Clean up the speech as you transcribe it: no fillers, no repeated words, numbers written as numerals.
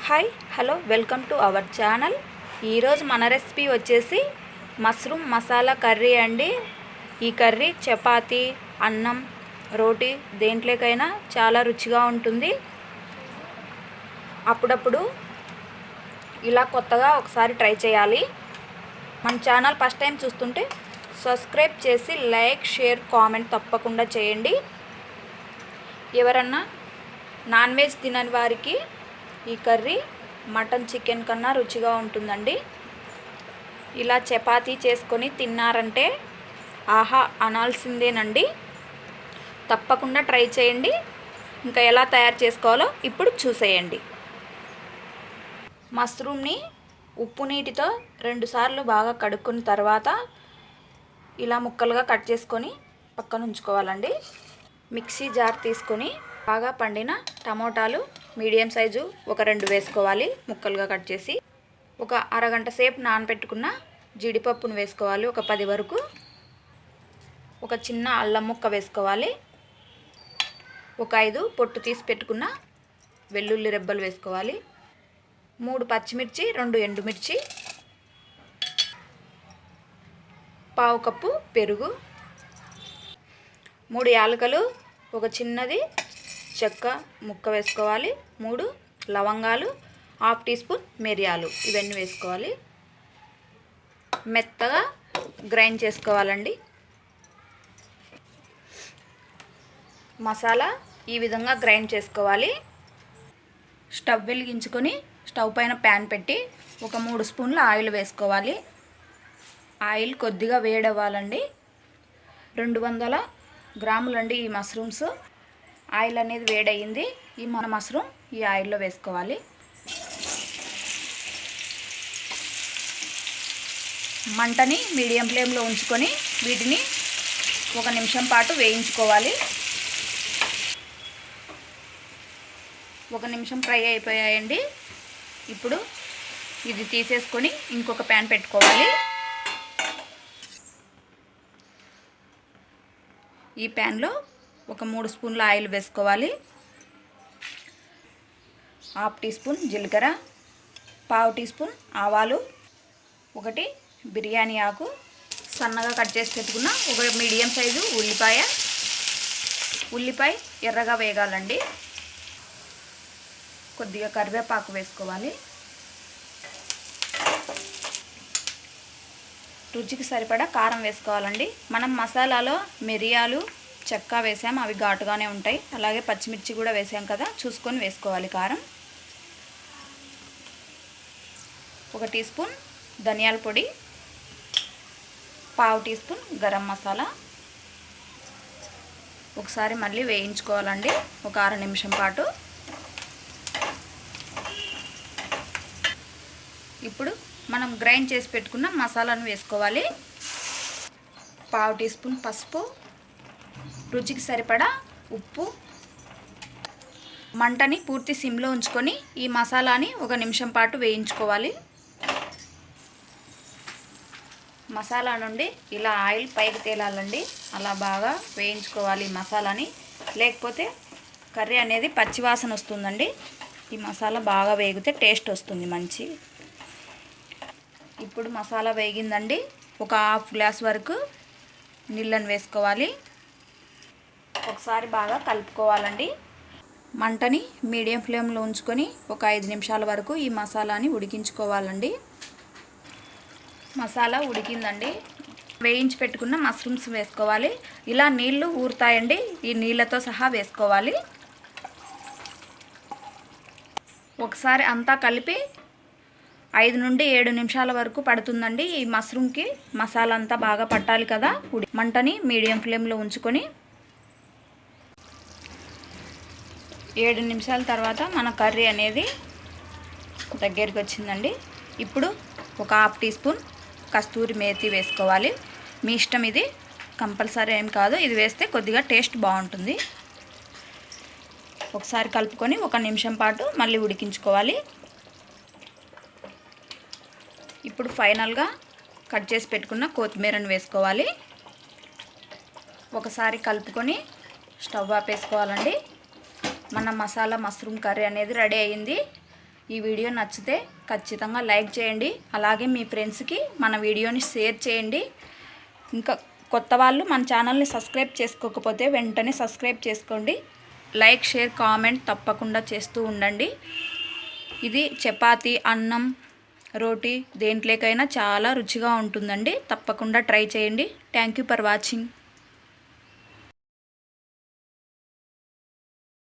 Hi hello welcome to our channel. ఈరోజు మన recipe వచ్చేసి మష్రూమ్ మసాలా కర్రీ అండి. ఈ కర్రీ చపాతీ, అన్నం, రోటీ దేంట్లోకైనా చాలా రుచిగా ఉంటుంది. అప్పుడప్పుడు ఇలా కొత్తగా ఒకసారి ట్రై చేయాలి. మన ఛానల్ ఫస్ట్ టైం చూస్తుంటే సబ్స్క్రైబ్ చేసి లైక్, షేర్, కామెంట్ తప్పకుండా చేయండి. ఎవరన్నా నాన్ వెజ్ తినని వారికి ఈ కర్రీ మటన్, చికెన్ కన్నా రుచిగా ఉంటుందండి. ఇలా చపాతీ చేసుకొని తిన్నారంటే ఆహా అనాల్సిందేనండి. తప్పకుండా ట్రై చేయండి. ఇంకా ఎలా తయారు చేసుకోవాలో ఇప్పుడు చూసేయండి. మష్రూమ్ని ఉప్పు నీటితో 2 సార్లు బాగా కడుక్కున్న తర్వాత ఇలా ముక్కలుగా కట్ చేసుకొని పక్కన ఉంచుకోవాలండి. మిక్సీ జార్ తీసుకొని బాగా పండిన టమోటాలు మీడియం సైజు ఒక 2 వేసుకోవాలి. ముక్కలుగా కట్ చేసి ఒక అరగంట సేపు నానబెట్టుకున్న జీడిపప్పును వేసుకోవాలి. ఒక 10 వరకు. ఒక చిన్న అల్లం ముక్క వేసుకోవాలి. ఒక 5 పొట్టు తీసి పెట్టుకున్న వెల్లుల్లి రెబ్బలు వేసుకోవాలి. 3 పచ్చిమిర్చి, 2 ఎండుమిర్చి, పావు కప్పు పెరుగు, 3 యాలకులు, ఒక చిన్నది చెక్క ముక్క వేసుకోవాలి. 3 లవంగాలు, హాఫ్ టీ స్పూన్ మిరియాలు, ఇవన్నీ వేసుకోవాలి. మెత్తగా గ్రైండ్ చేసుకోవాలండి. మసాలా ఈ విధంగా గ్రైండ్ చేసుకోవాలి. స్టవ్ వెలిగించుకొని స్టవ్ పైన ప్యాన్ పెట్టి ఒక 3 స్పూన్ల ఆయిల్ వేసుకోవాలి. ఆయిల్ కొద్దిగా వేడవ్వాలండి. 200 గ్రాములండి ఈ మష్రూమ్స్. ఆయిల్ అనేది వేడయింది. ఈ మన మష్రూమ్ ఈ ఆయిల్లో వేసుకోవాలి. మంటని మీడియం ఫ్లేమ్లో ఉంచుకొని వీటిని 1 నిమిషం పాటు వేయించుకోవాలి. 1 నిమిషం ఫ్రై అయిపోయాయండి. ఇప్పుడు ఇది తీసేసుకొని ఇంకొక ప్యాన్ పెట్టుకోవాలి. ఈ ప్యాన్లో ఒక 3 స్పూన్ల ఆయిల్ వేసుకోవాలి. హాఫ్ టీ స్పూన్ జీలకర్ర, పావు టీ స్పూన్ ఆవాలు, 1 బిర్యానీ ఆకు, సన్నగా కట్ చేసి పెట్టుకున్న ఒక మీడియం సైజు ఉల్లిపాయ ఎర్రగా వేగాలండి. కొద్దిగా కరివేపాకు వేసుకోవాలి. రుచికి సరిపడా కారం వేసుకోవాలండి. మనం మసాలాలో మిరియాలు, చెక్క వేసాం, అవి ఘాటుగానే ఉంటాయి. అలాగే పచ్చిమిర్చి కూడా వేసాం కదా, చూసుకొని వేసుకోవాలి కారం. 1 టీ స్పూన్ ధనియాల పొడి, పావు టీ స్పూన్ గరం మసాలా. ఒకసారి మళ్ళీ వేయించుకోవాలండి ఒక 6 నిమిషం పాటు. ఇప్పుడు మనం గ్రైండ్ చేసి పెట్టుకున్న మసాలాను వేసుకోవాలి. పావు టీ స్పూన్ పసుపు, రుచికి సరిపడా ఉప్పు. మంటని పూర్తి సిమ్లో ఉంచుకొని ఈ మసాలాని 1 నిమిషం పాటు వేయించుకోవాలి. మసాలా నుండి ఇలా ఆయిల్ పైకి తేలాలండి. అలా బాగా వేయించుకోవాలి మసాలాని, లేకపోతే కర్రీ అనేది పచ్చివాసన వస్తుందండి. ఈ మసాలా బాగా వేగితే టేస్ట్ వస్తుంది మంచి. ఇప్పుడు మసాలా వేగిందండి. ఒక హాఫ్ గ్లాస్ వరకు నీళ్ళని వేసుకోవాలి. ఒకసారి బాగా కలుపుకోవాలండి. మంటని మీడియం ఫ్లేమ్లో ఉంచుకొని ఒక 5 నిమిషాల వరకు ఈ మసాలాని ఉడికించుకోవాలండి. మసాలా ఉడికిందండి. వేయించి పెట్టుకున్న మష్రూమ్స్ వేసుకోవాలి. ఇలా నీళ్లు ఊరుతాయండి, ఈ నీళ్ళతో సహా వేసుకోవాలి. ఒకసారి అంతా కలిపి 5 నుండి 7 నిమిషాల వరకు పడుతుందండి. ఈ మష్రూమ్కి మసాలా అంతా బాగా పట్టాలి కదా. మంటని మీడియం ఫ్లేమ్లో ఉంచుకొని 7 నిమిషాల తర్వాత మన కర్రీ అనేది దగ్గరికి వచ్చిందండి. ఇప్పుడు ఒక హాఫ్ టీ స్పూన్ కస్తూరి మేతి వేసుకోవాలి. మీ ఇష్టం, ఇది కంపల్సరీ ఏం కాదు. ఇది వేస్తే కొద్దిగా టేస్ట్ బాగుంటుంది. ఒకసారి కలుపుకొని 1 నిమిషం పాటు మళ్ళీ ఉడికించుకోవాలి. ఇప్పుడు ఫైనల్గా కట్ చేసి పెట్టుకున్న కొత్తిమీరను వేసుకోవాలి. ఒకసారి కలుపుకొని స్టవ్ ఆపేసుకోవాలండి. మన మసాలా మష్రూమ్ కర్రీ అనేది రెడీ అయింది. ఈ వీడియో నచ్చితే ఖచ్చితంగా లైక్ చేయండి. అలాగే మీ ఫ్రెండ్స్కి మన వీడియోని షేర్ చేయండి. ఇంకా కొత్త వాళ్ళు మన ఛానల్ని సబ్స్క్రైబ్ చేసుకోకపోతే వెంటనే సబ్స్క్రైబ్ చేసుకోండి. లైక్, షేర్, కామెంట్ తప్పకుండా చేస్తూ ఉండండి. ఇది చపాతీ, అన్నం, రోటీ దేంట్లోకైనా చాలా రుచిగా ఉంటుందండి. తప్పకుండా ట్రై చేయండి. Thank you for watching.